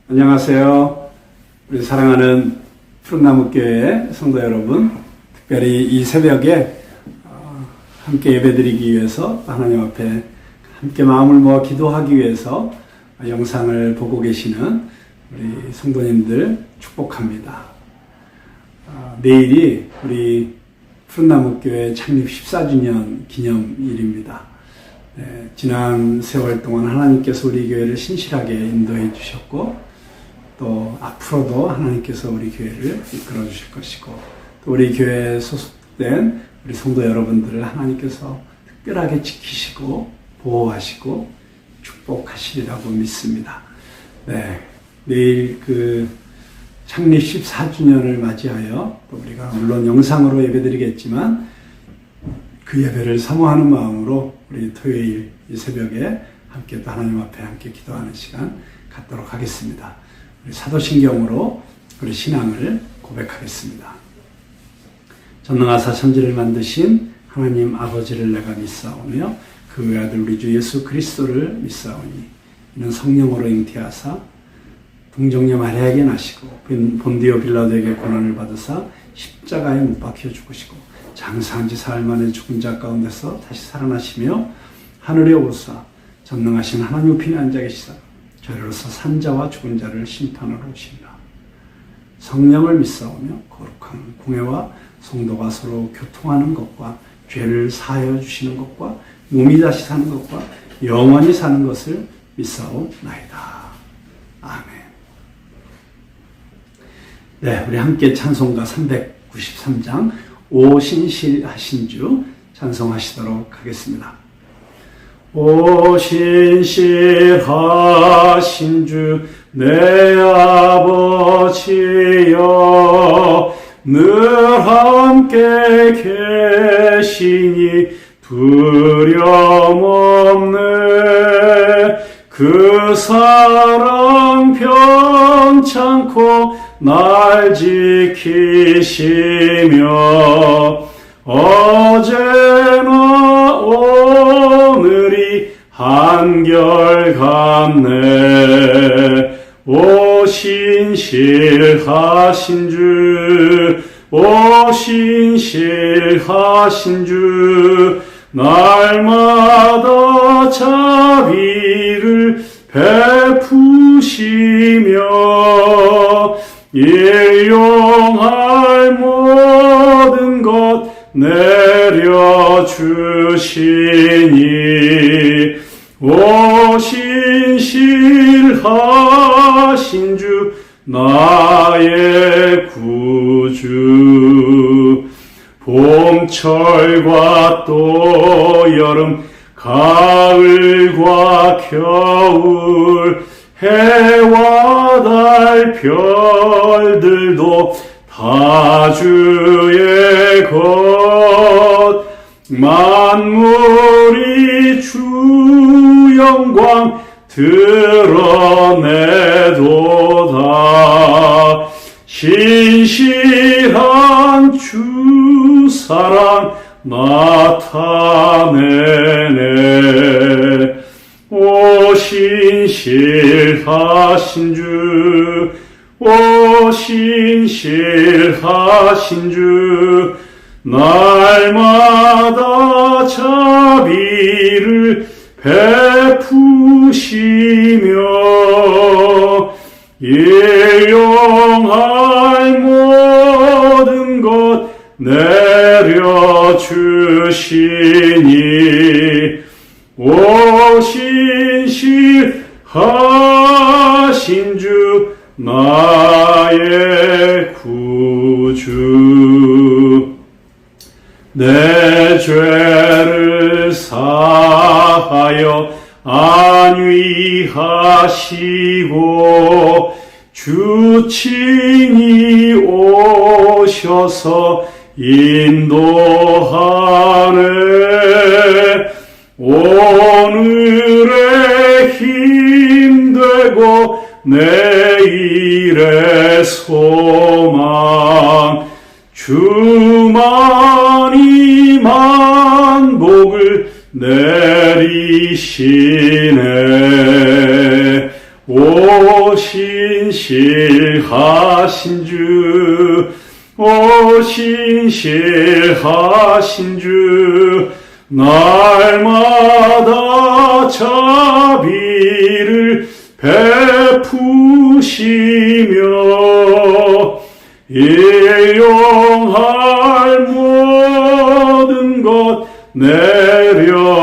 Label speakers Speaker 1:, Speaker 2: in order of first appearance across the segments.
Speaker 1: 안녕하세요. 우리 사랑하는 푸른나무교회 성도 여러분, 특별히 이 새벽에 함께 예배드리기 위해서 하나님 앞에 함께 마음을 모아 기도하기 위해서 영상을 보고 계시는 우리 성도님들 축복합니다. 내일이 우리 푸른나무교회 창립 14주년 기념일입니다. 지난 세월 동안 하나님께서 우리 교회를 신실하게 인도해 주셨고, 또 앞으로도 하나님께서 우리 교회를 이끌어 주실 것이고, 또 우리 교회에 소속된 우리 성도 여러분들을 하나님께서 특별하게 지키시고 보호하시고 축복하시리라고 믿습니다. 내일 창립 14주년을 맞이하여 또 우리가 물론 영상으로 예배드리겠지만 그 예배를 사모하는 마음으로 우리 토요일 이 새벽에 함께 또 하나님 앞에 함께 기도하는 시간 갖도록 하겠습니다. 우리 사도신경으로 우리 신앙을 고백하겠습니다. 전능하사 천지를 만드신 하나님 아버지를 내가 믿사오며 그 외아들 우리 주 예수 그리스도를 믿사오니 이는 성령으로 잉태하사 동정녀 마리아에게 나시고 본디오 빌라도에게 고난을 받으사 십자가에 못 박혀 죽으시고 장사한 지 사흘 만에 죽은 자 가운데서 다시 살아나시며 하늘에 오사 전능하신 하나님 우편에 앉아 계시사 저희로서 산자와 죽은 자를 심판하러 오시리라. 성령을 믿사오며 거룩한 공회와 성도가 서로 교통하는 것과 죄를 사하여 주시는 것과 몸이 다시 사는 것과 영원히 사는 것을 믿사오나이다. 아멘. 우리 함께 찬송가 393장 오신실하신 주 찬송하시도록 하겠습니다. 오신실하신 주 내 아버지여 늘 함께 계시니 두려움 없네. 그 사랑 편찮고 날 지키시며 어제나 오늘이 한결같네. 오신실하신 주 오신실하신 주 날마다 자비를 베푸시며 일용할 모든 것 내려주시니 오신실하신 주 나의 구주. 봄철과 또 여름 가을과 겨울 해와 달 별들도 다 주의 것. 만물이 주 영광 드러내도다. 신실한 주 사랑 나타내네. 오신실하신 주 오신실하신 주 날마다 자비를 베푸시며 일용할 모든 것 내려주시니 오신실하신 주 나의 구주. 내 죄를 사하여 안위하시고 주 친히 오셔서 인도하네. 오늘의 힘되고 내일의 소망 주만이 만복을 내리시네. 오 신실하신 주, 오 신실하신 주, 날마다 자비를 베푸시며 일용할 모든 것 내려주시니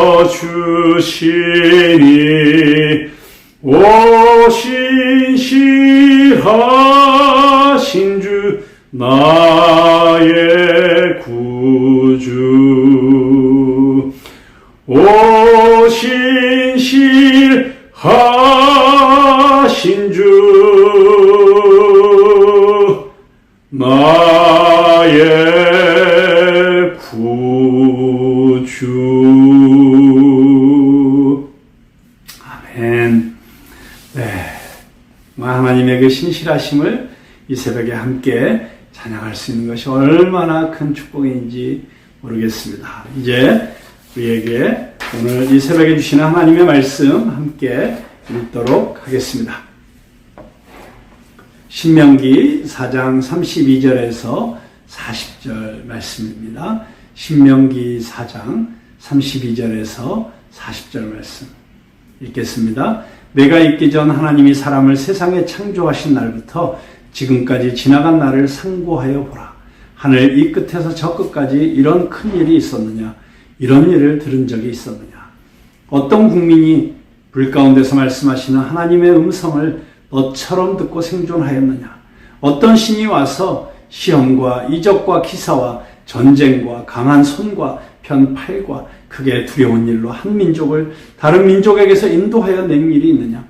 Speaker 1: 오 신실하신 주 나의 구주, 오 신실하신 주 나의 구주. 아멘. 네, 하나님의 그 신실하심을 이 새벽에 함께 찬양할 수 있는 것이 얼마나 큰 축복인지 모르겠습니다. 이제 우리에게 오늘 이 새벽에 주시는 하나님의 말씀 함께 읽도록 하겠습니다. 신명기 4장 32절에서 40절 말씀입니다. 신명기 4장 32절에서 40절 말씀 읽겠습니다. 내가 있기 전 하나님이 사람을 세상에 창조하신 날부터 지금까지 지나간 날을 상고하여 보라. 하늘 이 끝에서 저 끝까지 이런 큰 일이 있었느냐? 이런 일을 들은 적이 있었느냐? 어떤 국민이 불 가운데서 말씀하시는 하나님의 음성을 너처럼 듣고 생존하였느냐? 어떤 신이 와서 시험과 이적과 기사와 전쟁과 강한 손과 편팔과 크게 두려운 일로 한 민족을 다른 민족에게서 인도하여 낸 일이 있느냐?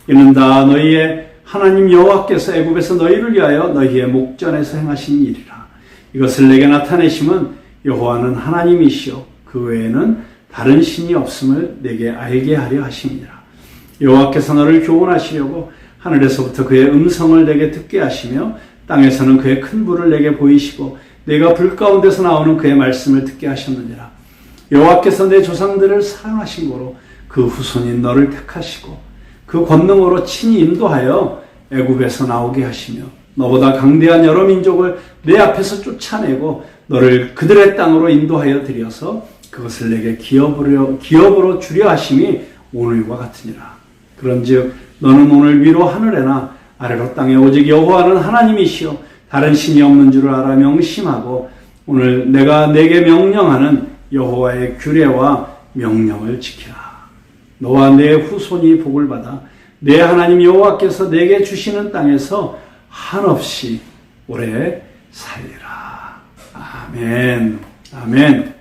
Speaker 1: 이는 다 너희의 하나님 여호와께서 애굽에서 너희를 위하여 너희의 목전에서 행하신 일이라. 이것을 내게 나타내심은 여호와는 하나님이시요 그 외에는 다른 신이 없음을 내게 알게 하려 하심이니라. 여호와께서 너를 교훈하시려고 하늘에서부터 그의 음성을 내게 듣게 하시며 땅에서는 그의 큰 불을 내게 보이시고 내가 불 가운데서 나오는 그의 말씀을 듣게 하셨느니라. 여호와께서 내 조상들을 사랑하신 고로 그 후손인 너를 택하시고 그 권능으로 친히 인도하여 애굽에서 나오게 하시며 너보다 강대한 여러 민족을 내 앞에서 쫓아내고 너를 그들의 땅으로 인도하여 들여서 그것을 내게 기업으로 주려 하심이 오늘과 같으니라. 그런즉 너는 오늘 위로 하늘에나 아래로 땅에 오직 여호와는 하나님이시요 다른 신이 없는 줄을 알아 명심하고 오늘 내가 내게 명령하는 여호와의 규례와 명령을 지키라. 너와 내 후손이 복을 받아 내 하나님 여호와께서 내게 주시는 땅에서 한없이 오래 살리라. 아멘. 아멘.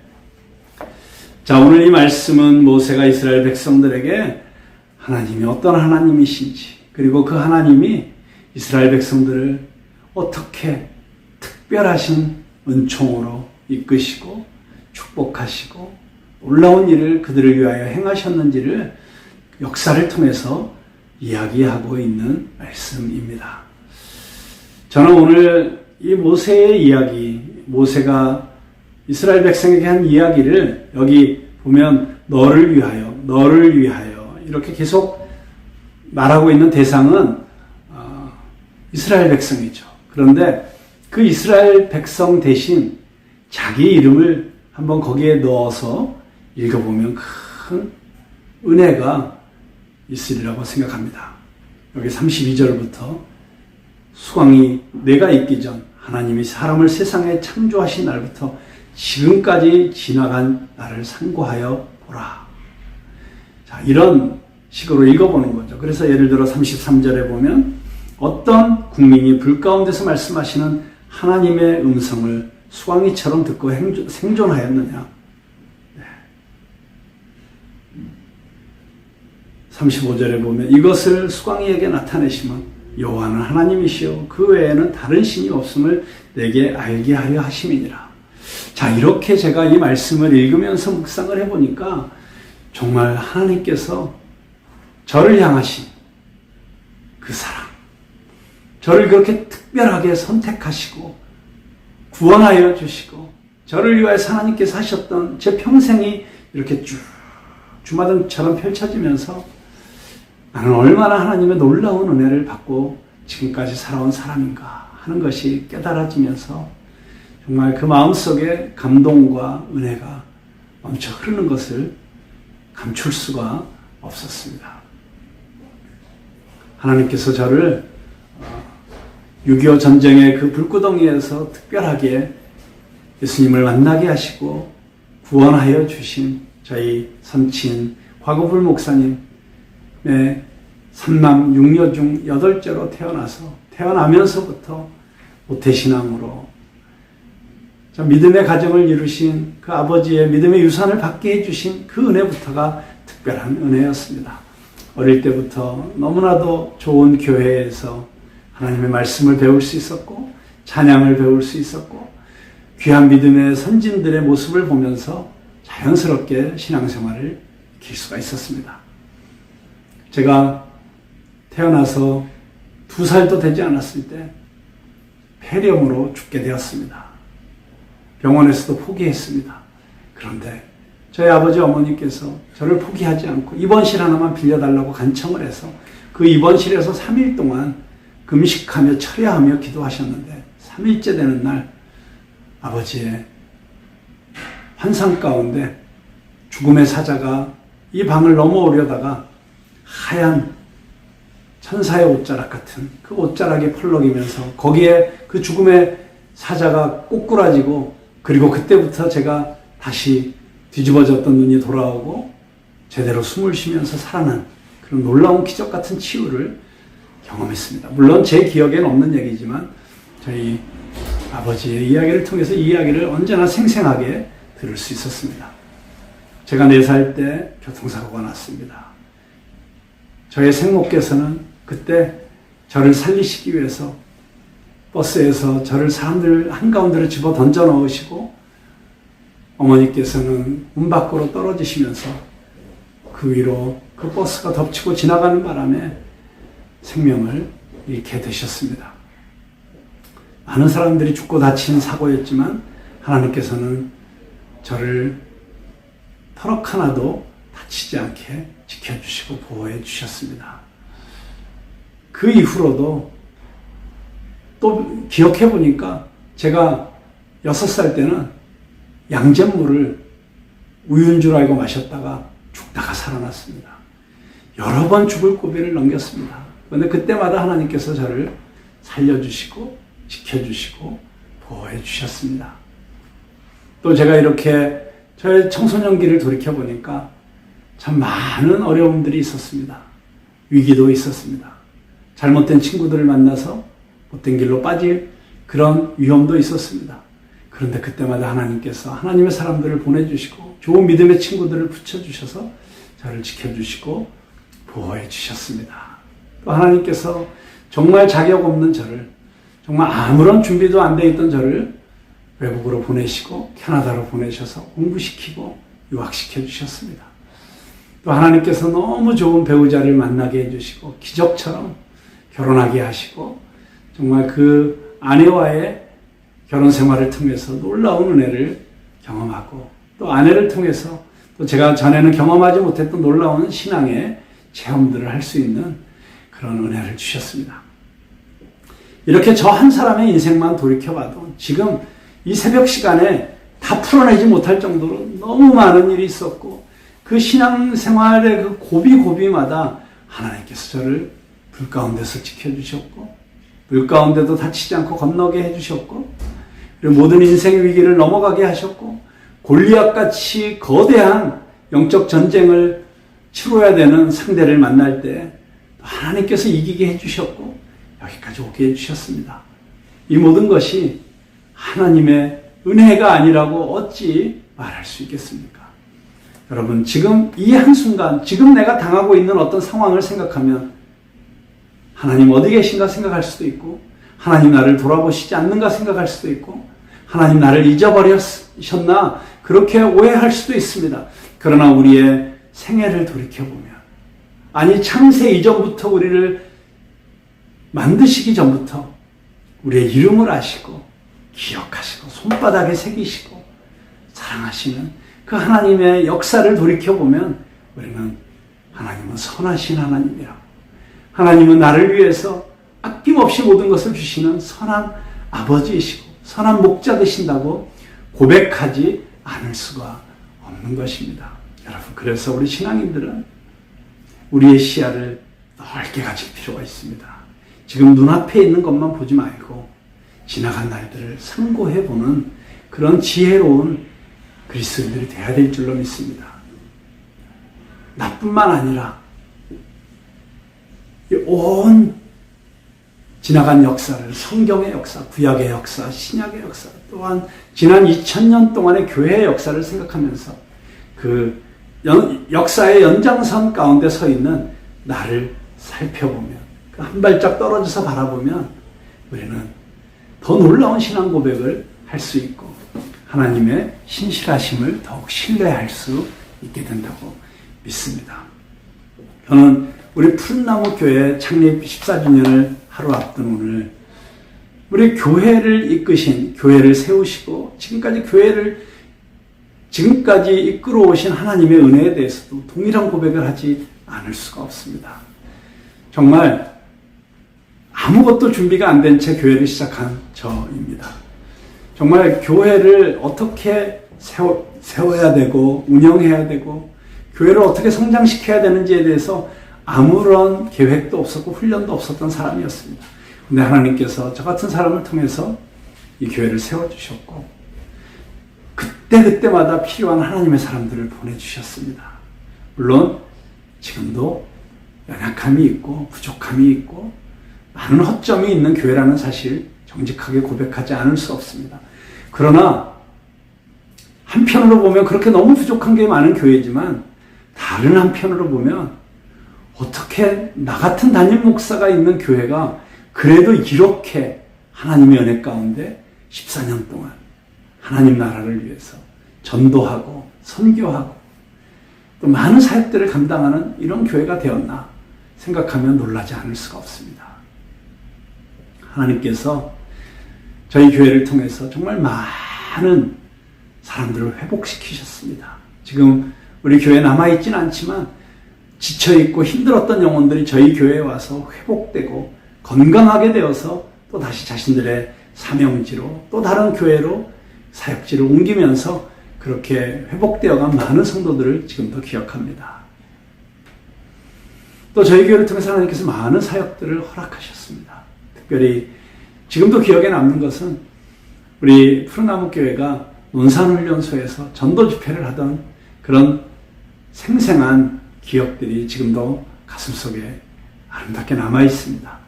Speaker 1: 자, 오늘 이 말씀은 모세가 이스라엘 백성들에게 하나님이 어떤 하나님이신지, 그리고 그 하나님이 이스라엘 백성들을 어떻게 특별하신 은총으로 이끄시고 축복하시고 놀라운 일을 그들을 위하여 행하셨는지를 역사를 통해서 이야기하고 있는 말씀입니다. 저는 오늘 이 모세의 이야기, 모세가 이스라엘 백성에게 한 이야기를 여기 보면 너를 위하여 이렇게 계속 말하고 있는 대상은 이스라엘 백성이죠. 그런데 그 이스라엘 백성 대신 자기 이름을 한번 거기에 넣어서 읽어보면 큰 은혜가 있으리라고 생각합니다. 여기 32절부터 수광이 내가 있기 전 하나님이 사람을 세상에 창조하신 날부터 지금까지 지나간 날을 상고하여 보라. 자, 이런 식으로 읽어보는 거죠. 그래서 예를 들어 33절에 보면 어떤 국민이 불 가운데서 말씀하시는 하나님의 음성을 수광이처럼 듣고 생존하였느냐. 35절에 보면 이것을 수광이에게 나타내시면 여호와는 하나님이시요 그 외에는 다른 신이 없음을 내게 알게 하려 하심이니라. 자, 이렇게 제가 이 말씀을 읽으면서 묵상을 해보니까 정말 하나님께서 저를 향하신 그 사랑, 저를 그렇게 특별하게 선택하시고 구원하여 주시고 저를 위하여서 하나님께서 하셨던 제 평생이 이렇게 쭉 주마등처럼 펼쳐지면서 나는 얼마나 하나님의 놀라운 은혜를 받고 지금까지 살아온 사람인가 하는 것이 깨달아지면서 정말 그 마음속에 감동과 은혜가 넘쳐 흐르는 것을 감출 수가 없었습니다. 하나님께서 저를 6.25 전쟁의 그 불구덩이에서 특별하게 예수님을 만나게 하시고 구원하여 주신 저희 선친 곽우불 목사님의 3남 6녀 중 8째로 태어나면서부터 모태신앙으로 믿음의 가정을 이루신 그 아버지의 믿음의 유산을 받게 해주신 그 은혜부터가 특별한 은혜였습니다. 어릴 때부터 너무나도 좋은 교회에서 하나님의 말씀을 배울 수 있었고 찬양을 배울 수 있었고 귀한 믿음의 선진들의 모습을 보면서 자연스럽게 신앙생활을 익힐 수가 있었습니다. 제가 태어나서 2살도 되지 않았을 때 폐렴으로 죽게 되었습니다. 병원에서도 포기했습니다. 그런데 저희 아버지 어머니께서 저를 포기하지 않고 입원실 하나만 빌려달라고 간청을 해서 그 입원실에서 3일 동안 금식하며 철야하며 기도하셨는데 3일째 되는 날 아버지의 환상 가운데 죽음의 사자가 이 방을 넘어오려다가 하얀 천사의 옷자락 같은 그 옷자락이 펄럭이면서 거기에 그 죽음의 사자가 꼬꾸라지고 그리고 그때부터 제가 다시 뒤집어졌던 눈이 돌아오고 제대로 숨을 쉬면서 살아난 그런 놀라운 기적 같은 치유를 경험했습니다. 물론 제 기억에는 없는 얘기지만 저희 아버지의 이야기를 통해서 이 이야기를 언제나 생생하게 들을 수 있었습니다. 제가 4살 때 교통사고가 났습니다. 저의 생모께서는 그때 저를 살리시기 위해서 버스에서 저를 사람들 한가운데로 집어 던져 넣으시고 어머니께서는 문 밖으로 떨어지시면서 그 위로 그 버스가 덮치고 지나가는 바람에 생명을 잃게 되셨습니다. 많은 사람들이 죽고 다친 사고였지만 하나님께서는 저를 터럭 하나도 다치지 않게 지켜주시고 보호해 주셨습니다. 그 이후로도 또 기억해 보니까 제가 6살 때는 양잿물을 우유인 줄 알고 마셨다가 죽다가 살아났습니다. 여러 번 죽을 고비를 넘겼습니다. 그런데 그때마다 하나님께서 저를 살려주시고 지켜주시고 보호해 주셨습니다. 또 제가 이렇게 저의 청소년기를 돌이켜보니까 참 많은 어려움들이 있었습니다. 위기도 있었습니다. 잘못된 친구들을 만나서 못된 길로 빠질 그런 위험도 있었습니다. 그런데 그때마다 하나님께서 하나님의 사람들을 보내주시고 좋은 믿음의 친구들을 붙여주셔서 저를 지켜주시고 보호해 주셨습니다. 또 하나님께서 정말 자격 없는 저를 정말 아무런 준비도 안 돼 있던 저를 외국으로 보내시고 캐나다로 보내셔서 공부시키고 유학시켜 주셨습니다. 또 하나님께서 너무 좋은 배우자를 만나게 해주시고 기적처럼 결혼하게 하시고 정말 그 아내와의 결혼 생활을 통해서 놀라운 은혜를 경험하고 또 아내를 통해서 또 제가 전에는 경험하지 못했던 놀라운 신앙의 체험들을 할 수 있는 그런 은혜를 주셨습니다. 이렇게 저 한 사람의 인생만 돌이켜봐도 지금 이 새벽 시간에 다 풀어내지 못할 정도로 너무 많은 일이 있었고 그 신앙생활의 그 고비고비마다 하나님께서 저를 불 가운데서 지켜주셨고 불 가운데도 다치지 않고 건너게 해주셨고 그리고 모든 인생의 위기를 넘어가게 하셨고 골리앗같이 거대한 영적 전쟁을 치러야 되는 상대를 만날 때 하나님께서 이기게 해주셨고 여기까지 오게 해주셨습니다. 이 모든 것이 하나님의 은혜가 아니라고 어찌 말할 수 있겠습니까? 여러분 지금 이 한순간 지금 내가 당하고 있는 어떤 상황을 생각하면 하나님 어디 계신가 생각할 수도 있고 하나님 나를 돌아보시지 않는가 생각할 수도 있고 하나님 나를 잊어버리셨나 그렇게 오해할 수도 있습니다. 그러나 우리의 생애를 돌이켜보면 아니 창세 이전부터 우리를 만드시기 전부터 우리의 이름을 아시고 기억하시고 손바닥에 새기시고 사랑하시는 그 하나님의 역사를 돌이켜보면 우리는 하나님은 선하신 하나님이라고. 하나님은 나를 위해서 아낌없이 모든 것을 주시는 선한 아버지이시고 선한 목자 되신다고 고백하지 않을 수가 없는 것입니다. 여러분, 그래서 우리 신앙인들은 우리의 시야를 넓게 가질 필요가 있습니다. 지금 눈앞에 있는 것만 보지 말고 지나간 날들을 상고해보는 그런 지혜로운 그리스도인들이 되어야 될 줄로 믿습니다. 나뿐만 아니라 온 지나간 역사를, 성경의 역사, 구약의 역사, 신약의 역사, 또한 지난 2000년 동안의 교회의 역사를 생각하면서 그 역사의 연장선 가운데 서 있는 나를 살펴보면, 그 한 발짝 떨어져서 바라보면 우리는 더 놀라운 신앙 고백을 할 수 있고 하나님의 신실하심을 더욱 신뢰할 수 있게 된다고 믿습니다. 저는 우리 푸른나무 교회 창립 14주년을 하루 앞둔 오늘 우리 교회를 이끄신, 교회를 세우시고 지금까지 이끌어 오신 하나님의 은혜에 대해서도 동일한 고백을 하지 않을 수가 없습니다. 정말 아무것도 준비가 안 된 채 교회를 시작한 저입니다. 정말 교회를 어떻게 세워야 되고 운영해야 되고 교회를 어떻게 성장시켜야 되는지에 대해서 아무런 계획도 없었고 훈련도 없었던 사람이었습니다. 근데 하나님께서 저 같은 사람을 통해서 이 교회를 세워주셨고 그때마다 필요한 하나님의 사람들을 보내주셨습니다. 물론 지금도 연약함이 있고 부족함이 있고 많은 허점이 있는 교회라는 사실 정직하게 고백하지 않을 수 없습니다. 그러나 한편으로 보면 그렇게 너무 부족한 게 많은 교회지만 다른 한편으로 보면 어떻게 나 같은 담임 목사가 있는 교회가 그래도 이렇게 하나님의 은혜 가운데 14년 동안 하나님 나라를 위해서 전도하고 선교하고 또 많은 사역들을 감당하는 이런 교회가 되었나 생각하면 놀라지 않을 수가 없습니다. 하나님께서 저희 교회를 통해서 정말 많은 사람들을 회복시키셨습니다. 지금 우리 교회에 남아있지는 않지만 지쳐있고 힘들었던 영혼들이 저희 교회에 와서 회복되고 건강하게 되어서 또 다시 자신들의 사명지로 또 다른 교회로 사역지를 옮기면서 그렇게 회복되어간 많은 성도들을 지금도 기억합니다. 또 저희 교회를 통해서 하나님께서 많은 사역들을 허락하셨습니다. 특별히 지금도 기억에 남는 것은 우리 푸른나무 교회가 논산훈련소에서 전도 집회를 하던 그런 생생한 기억들이 지금도 가슴속에 아름답게 남아 있습니다.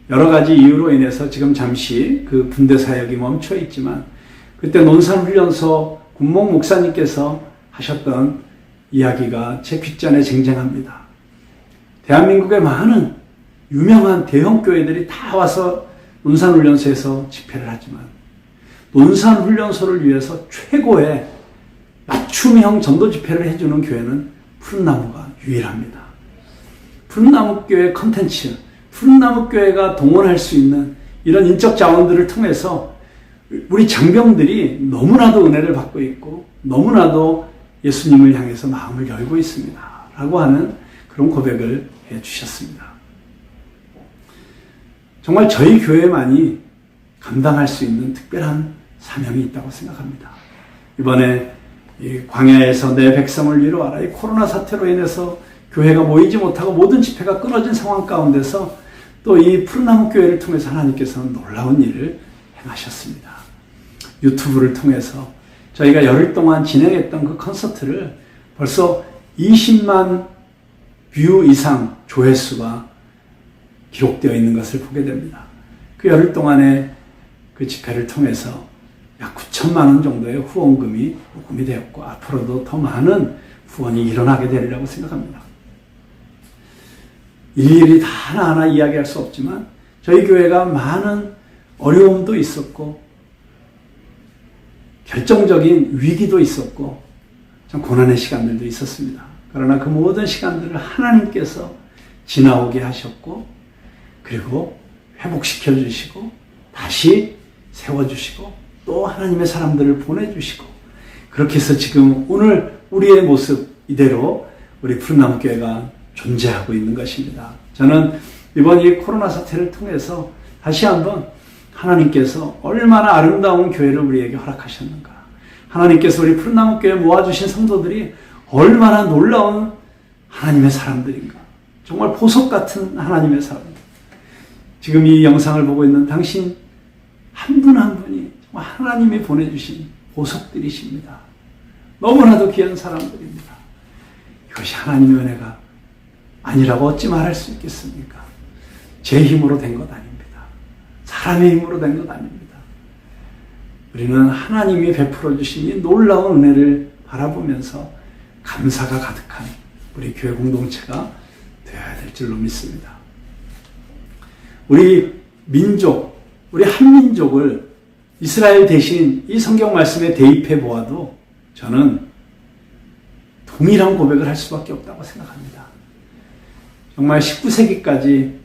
Speaker 1: 여러 가지 이유로 인해서 지금 잠시 그 군대 사역이 멈춰 있지만 그때 논산훈련소 군목 목사님께서 하셨던 이야기가 제 귓전에 쟁쟁합니다. 대한민국의 많은 유명한 대형 교회들이 다 와서 논산훈련소에서 집회를 하지만 논산훈련소를 위해서 최고의 맞춤형 전도 집회를 해주는 교회는 푸른나무가 유일합니다. 푸른나무교회 컨텐츠, 푸른나무교회가 동원할 수 있는 이런 인적 자원들을 통해서 우리 장병들이 너무나도 은혜를 받고 있고 너무나도 예수님을 향해서 마음을 열고 있습니다. 라고 하는 그런 고백을 해주셨습니다. 정말 저희 교회만이 감당할 수 있는 특별한 사명이 있다고 생각합니다. 이번에 이 광야에서 내 백성을 위로하라. 이 코로나 사태로 인해서 교회가 모이지 못하고 모든 집회가 끊어진 상황 가운데서 또 이 푸른나무 교회를 통해서 하나님께서는 놀라운 일을 행하셨습니다. 유튜브를 통해서 저희가 열흘 동안 진행했던 그 콘서트를 벌써 20만 뷰 이상 조회수가 기록되어 있는 것을 보게 됩니다. 그 열흘 동안의 그 집회를 통해서 약 9천만 원 정도의 후원금이 모금이 되었고 앞으로도 더 많은 후원이 일어나게 되리라고 생각합니다. 일일이 다 하나하나 이야기할 수 없지만 저희 교회가 많은 어려움도 있었고 결정적인 위기도 있었고 참 고난의 시간들도 있었습니다. 그러나 그 모든 시간들을 하나님께서 지나오게 하셨고 그리고 회복시켜 주시고 다시 세워주시고 또 하나님의 사람들을 보내주시고 그렇게 해서 지금 오늘 우리의 모습 이대로 우리 푸른나무 교회가 존재하고 있는 것입니다. 저는 이번 이 코로나 사태를 통해서 다시 한번 하나님께서 얼마나 아름다운 교회를 우리에게 허락하셨는가. 하나님께서 우리 푸른나무교회 모아주신 성도들이 얼마나 놀라운 하나님의 사람들인가. 정말 보석 같은 하나님의 사람들. 지금 이 영상을 보고 있는 당신 한 분 한 분이 정말 하나님이 보내주신 보석들이십니다. 너무나도 귀한 사람들입니다. 이것이 하나님의 은혜가 아니라고 어찌 말할 수 있겠습니까? 제 힘으로 된 것 아닙니다. 사람의 힘으로 된 것 아닙니다. 우리는 하나님이 베풀어 주신 이 놀라운 은혜를 바라보면서 감사가 가득한 우리 교회 공동체가 되어야 될 줄로 믿습니다. 우리 민족, 우리 한민족을 이스라엘 대신 이 성경 말씀에 대입해 보아도 저는 동일한 고백을 할 수밖에 없다고 생각합니다. 정말 19세기까지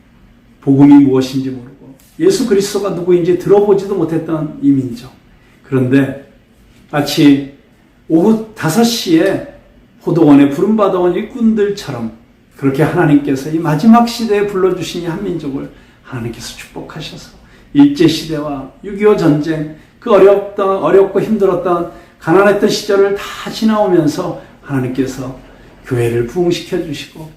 Speaker 1: 복음이 무엇인지 모르고 예수 그리스도가 누구인지 들어보지도 못했던 이 민족. 그런데 마치 오후 5시에 포도원에 부름받아온 일꾼들처럼 그렇게 하나님께서 이 마지막 시대에 불러주신 이 한민족을 하나님께서 축복하셔서 일제시대와 6.25 전쟁, 그 어렵고 힘들었던 가난했던 시절을 다 지나오면서 하나님께서 교회를 부흥시켜 주시고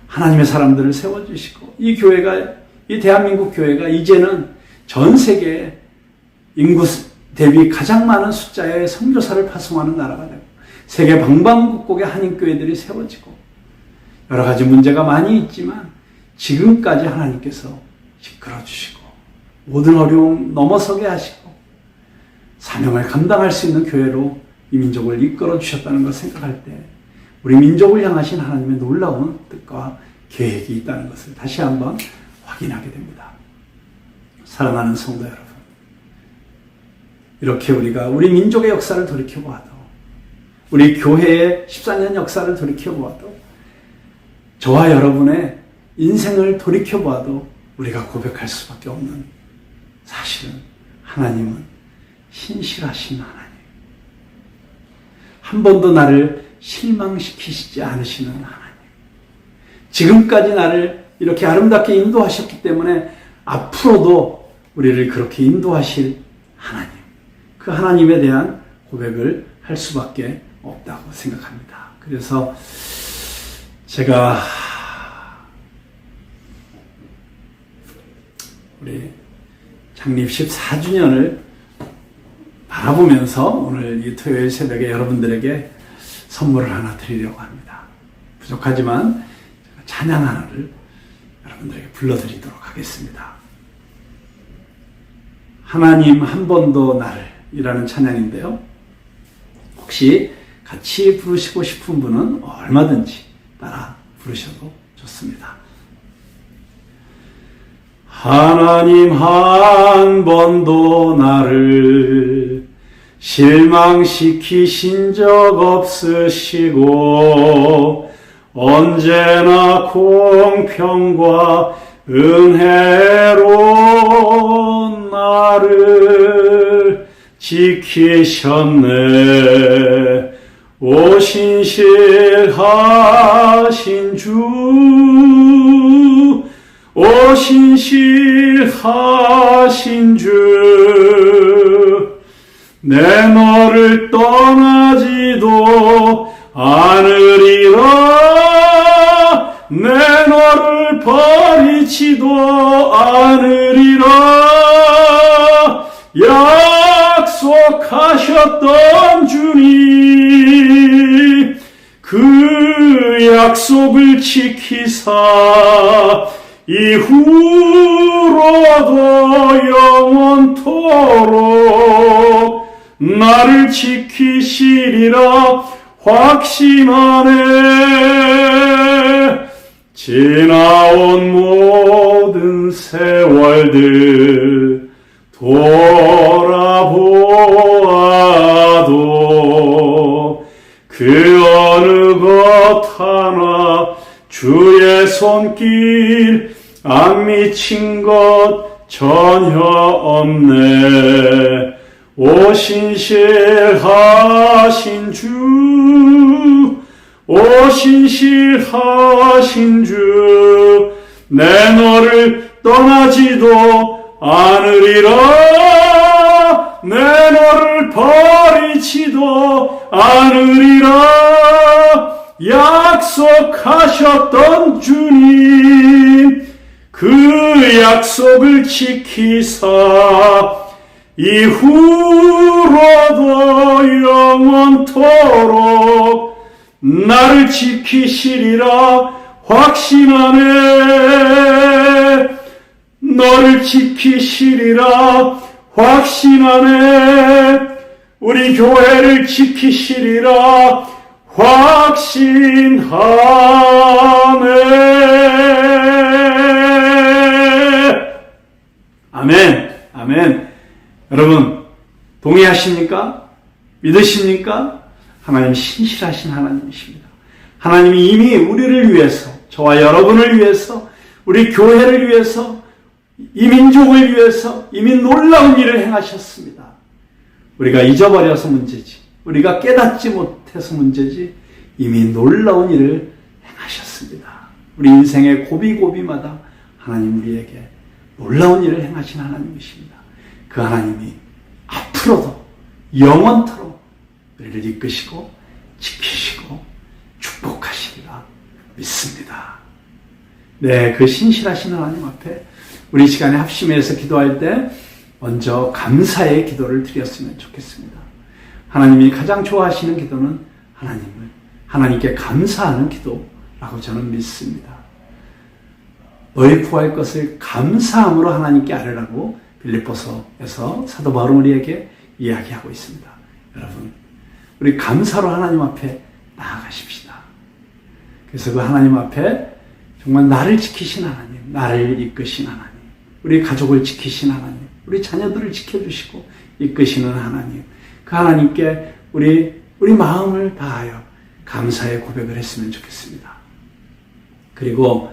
Speaker 1: 하나님의 사람들을 세워주시고 이 교회가, 이 대한민국 교회가 이제는 전 세계에 인구 대비 가장 많은 숫자의 선교사를 파송하는 나라가 되고 세계 방방곡곡에 한인교회들이 세워지고 여러 가지 문제가 많이 있지만 지금까지 하나님께서 이끌어주시고 모든 어려움 넘어서게 하시고 사명을 감당할 수 있는 교회로 이 민족을 이끌어주셨다는 것을 생각할 때 우리 민족을 향하신 하나님의 놀라운 뜻과 계획이 있다는 것을 다시 한번 확인하게 됩니다. 사랑하는 성도 여러분, 이렇게 우리가 우리 민족의 역사를 돌이켜보아도 우리 교회의 14년 역사를 돌이켜보아도 저와 여러분의 인생을 돌이켜보아도 우리가 고백할 수밖에 없는 사실은 하나님은 신실하신 하나님, 한 번도 나를 실망시키시지 않으시는 하나님, 지금까지 나를 이렇게 아름답게 인도하셨기 때문에 앞으로도 우리를 그렇게 인도하실 하나님, 그 하나님에 대한 고백을 할 수밖에 없다고 생각합니다. 그래서 제가 우리 창립 14주년을 바라보면서 오늘 이 토요일 새벽에 여러분들에게 선물을 하나 드리려고 합니다. 부족하지만 찬양 하나를 여러분들에게 불러드리도록 하겠습니다. 하나님 한 번도 나를 이라는 찬양인데요. 혹시 같이 부르시고 싶은 분은 얼마든지 따라 부르셔도 좋습니다. 하나님 한 번도 나를 실망시키신 적 없으시고 언제나 공평과 은혜로 나를 지키셨네. 오 신실하신 주, 오 신실하신 주, 내 너를 떠나지도 않으리라, 내 너를 버리지도 않으리라. 약속하셨던 주님, 그 약속을 지키사 이후로도 영원토록 나를 지키시리라 확신하네. 지나온 모든 세월들 돌아보아도 그 어느 것 하나 주의 손길 안 미친 것 전혀 없네. 오 신실하신 주, 오 오 신실하신 주, 내 너를 떠나지도 않으리라. 내 너를 버리지도 않으리라. 약속하셨던 주님, 그 약속을 지키사 이후로도 영원토록 나를 지키시리라 확신하네. 너를 지키시리라 확신하네. 우리 교회를 지키시리라 확신하네. 아멘. 아멘. 여러분 동의하십니까? 믿으십니까? 하나님 신실하신 하나님이십니다. 하나님이 이미 우리를 위해서, 저와 여러분을 위해서, 우리 교회를 위해서, 이 민족을 위해서 이미 놀라운 일을 행하셨습니다. 우리가 잊어버려서 문제지, 우리가 깨닫지 못해서 문제지, 이미 놀라운 일을 행하셨습니다. 우리 인생의 고비고비마다 하나님 우리에게 놀라운 일을 행하신 하나님이십니다. 그 하나님이 앞으로도 영원토록 우리를 이끄시고 지키시고 축복하시리라 믿습니다. 네, 그 신실하신 하나님 앞에 우리 시간에 합심해서 기도할 때 먼저 감사의 기도를 드렸으면 좋겠습니다. 하나님이 가장 좋아하시는 기도는 하나님께 감사하는 기도라고 저는 믿습니다. 너희 구할 것을 감사함으로 하나님께 아뢰라고 빌립보서에서 사도 바울은 우리에게 이야기하고 있습니다. 여러분, 우리 감사로 하나님 앞에 나아가십시다. 그래서 그 하나님 앞에 정말 나를 지키신 하나님, 나를 이끄신 하나님, 우리 가족을 지키신 하나님, 우리 자녀들을 지켜주시고 이끄시는 하나님, 그 하나님께 우리 마음을 다하여 감사의 고백을 했으면 좋겠습니다. 그리고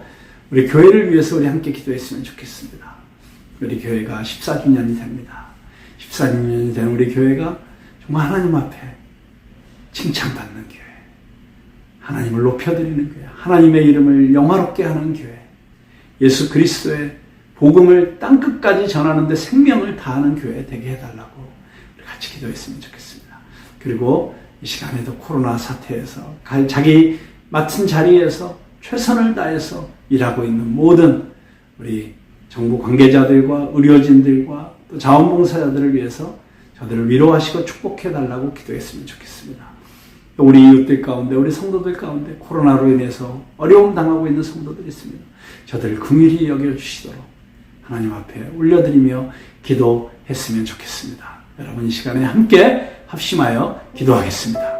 Speaker 1: 우리 교회를 위해서 우리 함께 기도했으면 좋겠습니다. 우리 교회가 14주년이 됩니다. 14주년이 된 우리 교회가 정말 하나님 앞에 칭찬받는 교회, 하나님을 높여드리는 교회, 하나님의 이름을 영화롭게 하는 교회, 예수 그리스도의 복음을 땅끝까지 전하는 데 생명을 다하는 교회 되게 해달라고 우리 같이 기도했으면 좋겠습니다. 그리고 이 시간에도 코로나 사태에서 자기 맡은 자리에서 최선을 다해서 일하고 있는 모든 우리 정부 관계자들과 의료진들과 또 자원봉사자들을 위해서 저들을 위로하시고 축복해달라고 기도했으면 좋겠습니다. 또 우리 이웃들 가운데, 우리 성도들 가운데 코로나로 인해서 어려움 당하고 있는 성도들이 있습니다. 저들을 긍휼히 여겨주시도록 하나님 앞에 올려드리며 기도했으면 좋겠습니다. 여러분 이 시간에 함께 합심하여 기도하겠습니다.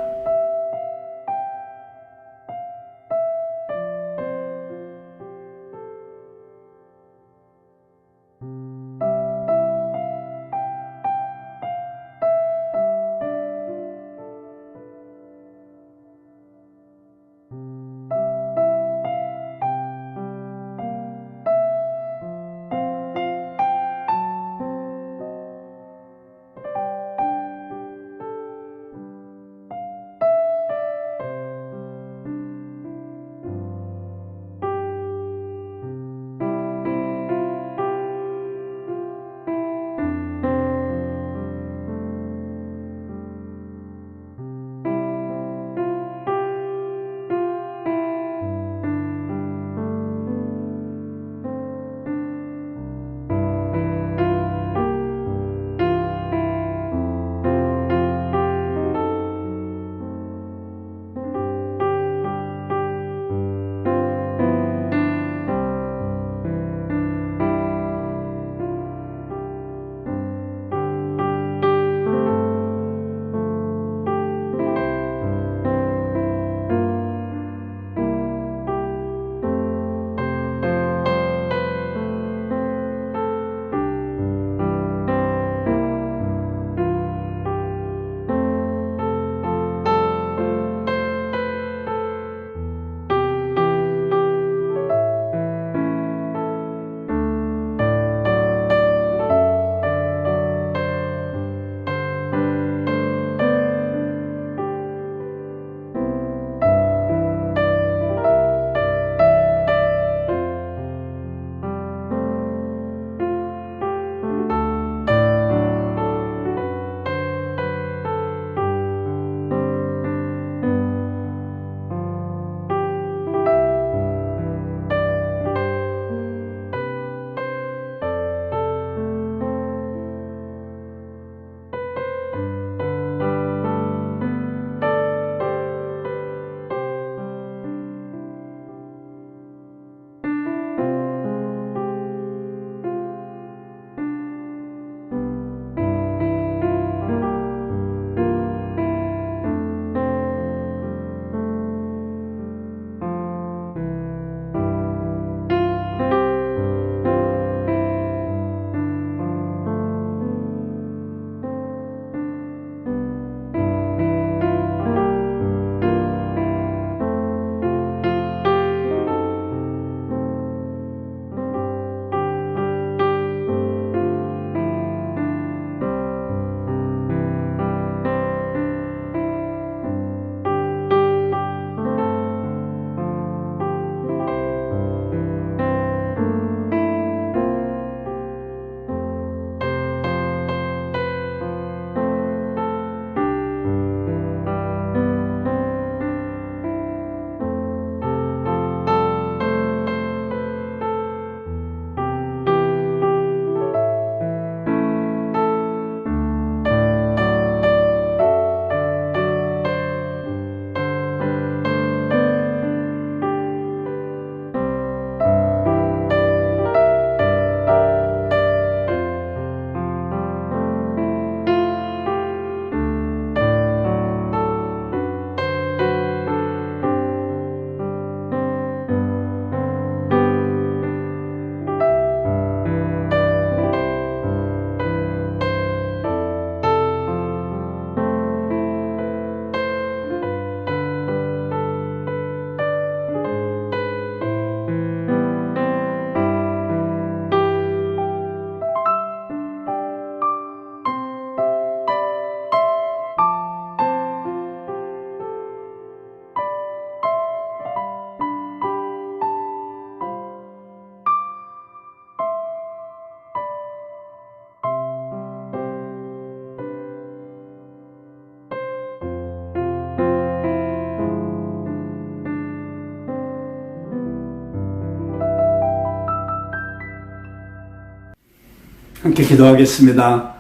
Speaker 1: 함께 기도하겠습니다.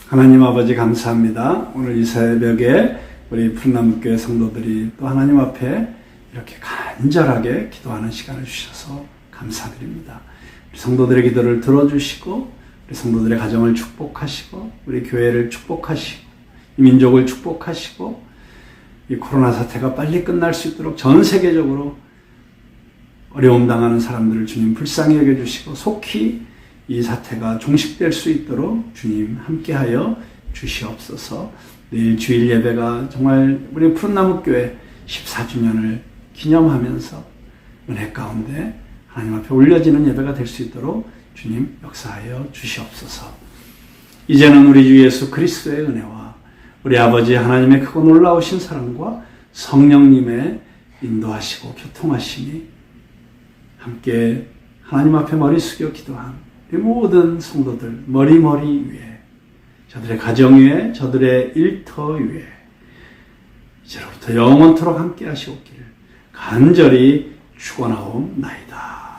Speaker 1: 하나님 아버지 감사합니다. 오늘 이 새벽에 우리 푸른나무교회 성도들이 또 하나님 앞에 이렇게 간절하게 기도하는 시간을 주셔서 감사드립니다. 우리 성도들의 기도를 들어주시고 우리 성도들의 가정을 축복하시고 우리 교회를 축복하시고 이 민족을 축복하시고 이 코로나 사태가 빨리 끝날 수 있도록 전 세계적으로 어려움 당하는 사람들을 주님 불쌍히 여겨주시고 속히 이 사태가 종식될 수 있도록 주님 함께하여 주시옵소서. 내일 주일 예배가 정말 우리 푸른나무교회 14주년을 기념하면서 은혜 가운데 하나님 앞에 올려지는 예배가 될 수 있도록 주님 역사하여 주시옵소서. 이제는 우리 주 예수 그리스도의 은혜와 우리 아버지 하나님의 크고 놀라우신 사랑과 성령님의 인도하시고 교통하심이 함께 하나님 앞에 머리 숙여 기도한 우리 모든 성도들 머리 위에 저들의 가정 위에 저들의 일터 위에 이제로부터 영원토록 함께 하시옵기를 간절히 축원하옵나이다.